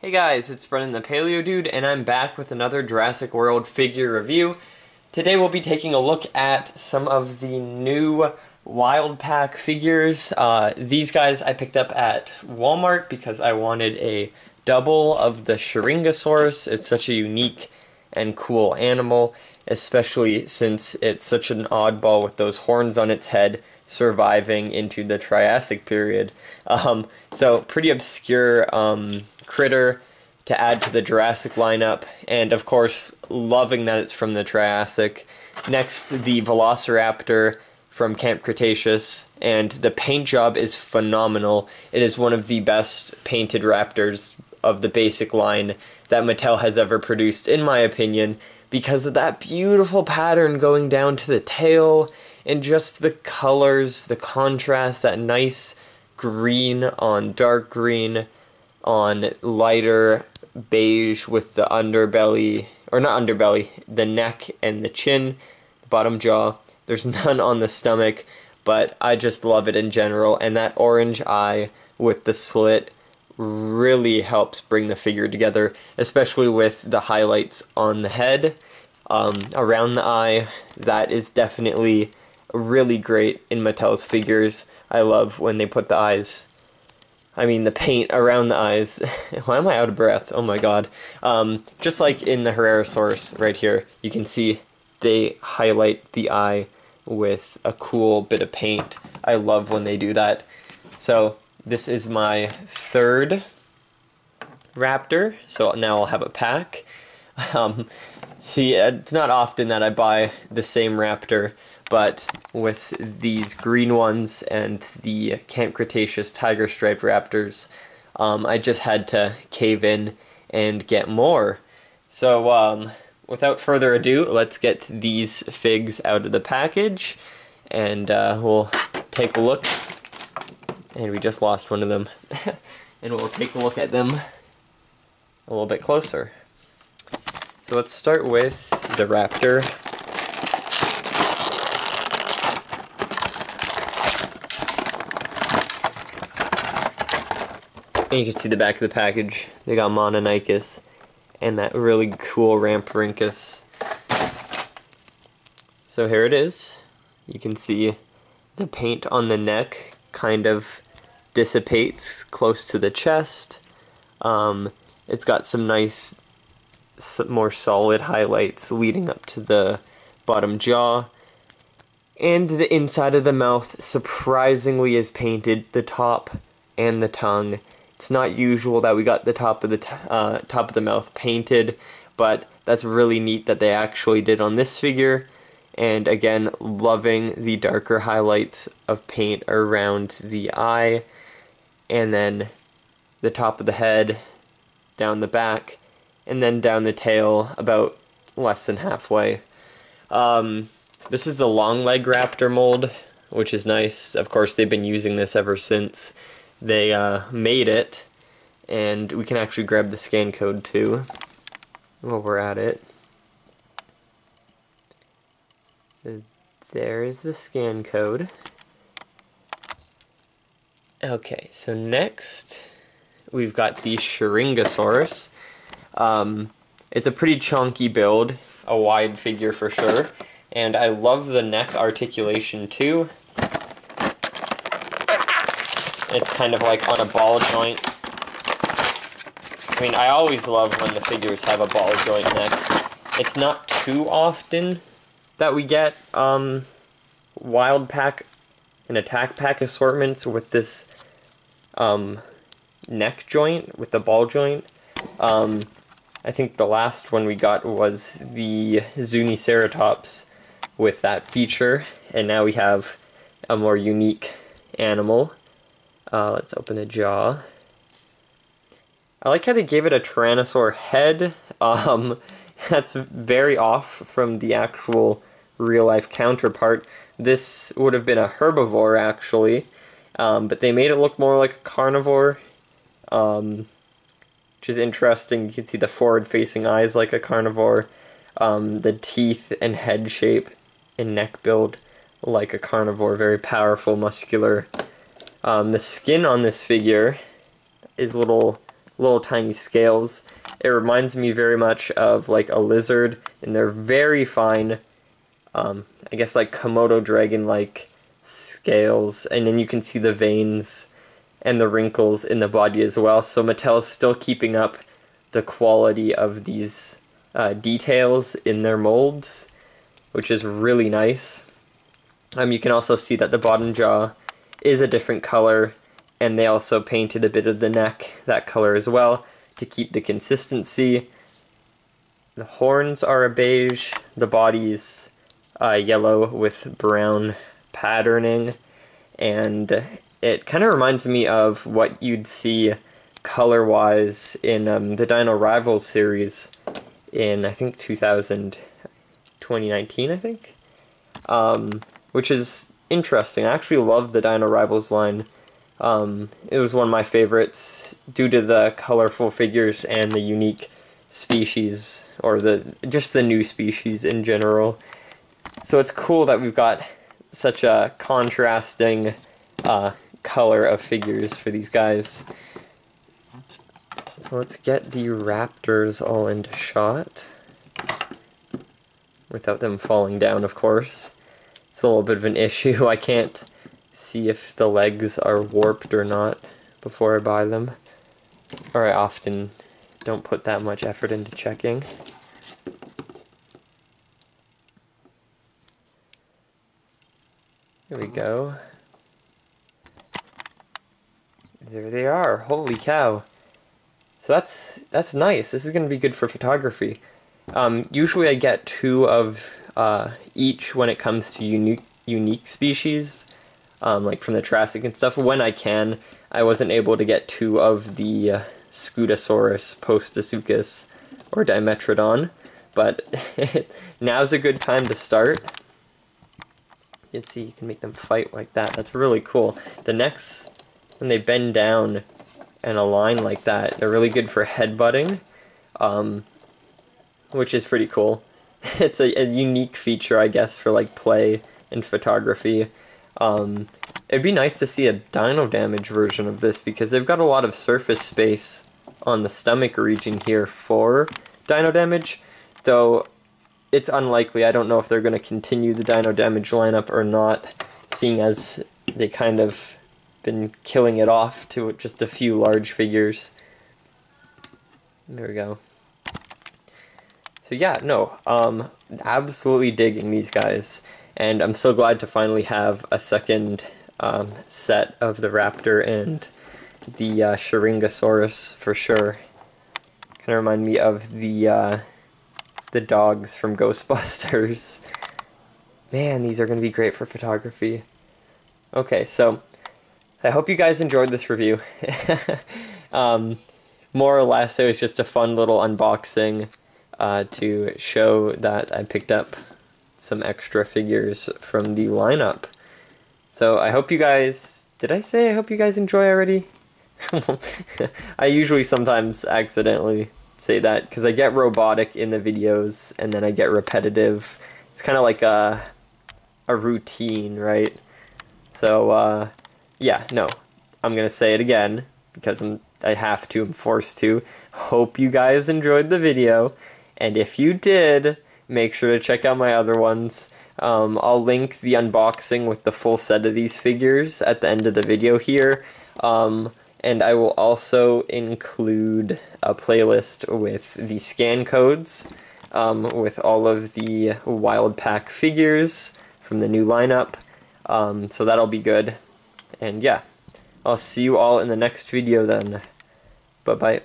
Hey guys, it's Brennan the Paleo Dude, and I'm back with another Jurassic World figure review. Today we'll be taking a look at some of the new Wild Pack figures. These guys I picked up at Walmart because I wanted a double of the Shringasaurus. It's such a unique and cool animal, especially since it's such an oddball with those horns on its head surviving into the Triassic period. So pretty obscure critter to add to the Jurassic lineup, and of course loving that it's from the Triassic. Next, the Velociraptor from Camp Cretaceous, and the paint job is phenomenal. It is one of the best painted raptors of the basic line that Mattel has ever produced, in my opinion, because of that beautiful pattern going down to the tail, and just the colors, the contrast, that nice green on dark green, on lighter beige with the underbelly, or not underbelly, the neck and the chin, the bottom jaw. There's none on the stomach, but I just love it in general, and that orange eye with the slit really helps bring the figure together, especially with the highlights on the head, around the eye. That is definitely really great in Mattel's figures. I love when they put the paint around the eyes. Why am I out of breath? Oh my god. Just like in the Herrerasaurus right here, you can see they highlight the eye with a cool bit of paint. I love when they do that. So this is my third Raptor, so now I'll have a pack. See, it's not often that I buy the same Raptor, but with these green ones and the Camp Cretaceous tiger stripe raptors, I just had to cave in and get more. So without further ado, let's get these figs out of the package, and we'll take a look. And we just lost one of them. And we'll take a look at them a little bit closer. So let's start with the Raptor. And you can see the back of the package. They got Mononicus and that really cool Ramprinkus. So here it is. You can see the paint on the neck kind of dissipates close to the chest. It's got some nice, more solid highlights leading up to the bottom jaw. And the inside of the mouth surprisingly is painted, the top and the tongue. It's not usual that we got the top of the mouth painted, but that's really neat that they actually did on this figure. And again, loving the darker highlights of paint around the eye, and then the top of the head, down the back, and then down the tail about less than halfway. This is the long leg raptor mold, which is nice. Of course, they've been using this ever since they made it, and we can actually grab the scan code too while we're at it. So there is the scan code. Okay, so next we've got the Sharingasaurus. It's a pretty chunky build, a wide figure for sure, and I love the neck articulation too. It's kind of like on a ball joint. I mean, I always love when the figures have a ball joint neck. It's not too often that we get Wild Pack and Attack Pack assortments with this neck joint, with the ball joint. I think the last one we got was the Spinoceratops with that feature, and now we have a more unique animal. Let's open the jaw. I like how they gave it a Tyrannosaur head. That's very off from the actual real-life counterpart. This would have been a herbivore, actually, but they made it look more like a carnivore, which is interesting. You can see the forward-facing eyes like a carnivore, the teeth and head shape and neck build like a carnivore, very powerful, muscular. The skin on this figure is a little little tiny scales. It reminds me very much of like a lizard, and they're very fine, I guess like Komodo dragon-like scales, and then you can see the veins and the wrinkles in the body as well. So Mattel's still keeping up the quality of these details in their molds, which is really nice. You can also see that the bottom jaw is a different color, and they also painted a bit of the neck that color as well to keep the consistency. The horns are a beige, the body's yellow with brown patterning, and it kind of reminds me of what you'd see color-wise in the Dinorivals series in, I think, 2019, I think? Which is interesting. I actually love the Dinorivals line. It was one of my favorites due to the colorful figures and the unique species, or just the new species in general. So it's cool that we've got such a contrasting color of figures for these guys. So let's get the raptors all into shot. Without them falling down, of course. It's a little bit of an issue. I can't see if the legs are warped or not before I buy them. Or I often don't put that much effort into checking. Here we go. There they are. Holy cow. So that's nice. This is going to be good for photography. Usually I get 2 of each when it comes to unique species, like from the Jurassic and stuff. When I can, I wasn't able to get 2 of the Scutosaurus, Postasuchus, or Dimetrodon, but now's a good time to start. You can see you can make them fight like that. That's really cool. The necks, when they bend down and align like that, they're really good for headbutting, which is pretty cool. It's a unique feature, I guess, for like play and photography. It'd be nice to see a dino damage version of this, because they've got a lot of surface space on the stomach region here for dino damage, though it's unlikely. I don't know if they're going to continue the dino damage lineup or not, seeing as they kind of been killing it off to just a few large figures. There we go. So yeah, no, absolutely digging these guys, and I'm so glad to finally have a second set of the Raptor and the Sharingasaurus for sure. Kind of remind me of the dogs from Ghostbusters. Man, these are going to be great for photography. Okay, so I hope you guys enjoyed this review. More or less, it was just a fun little unboxing to show that I picked up some extra figures from the lineup. So I hope you guys... Did I say I hope you guys enjoy already? I usually sometimes accidentally say that, because I get robotic in the videos, and then I get repetitive. It's kind of like a routine, right? So, yeah, no. I'm gonna say it again, because I have to, I'm forced to. Hope you guys enjoyed the video, and if you did, make sure to check out my other ones. I'll link the unboxing with the full set of these figures at the end of the video here. And I will also include a playlist with the scan codes, with all of the Wild Pack figures from the new lineup. So that'll be good. And yeah, I'll see you all in the next video then. Bye-bye.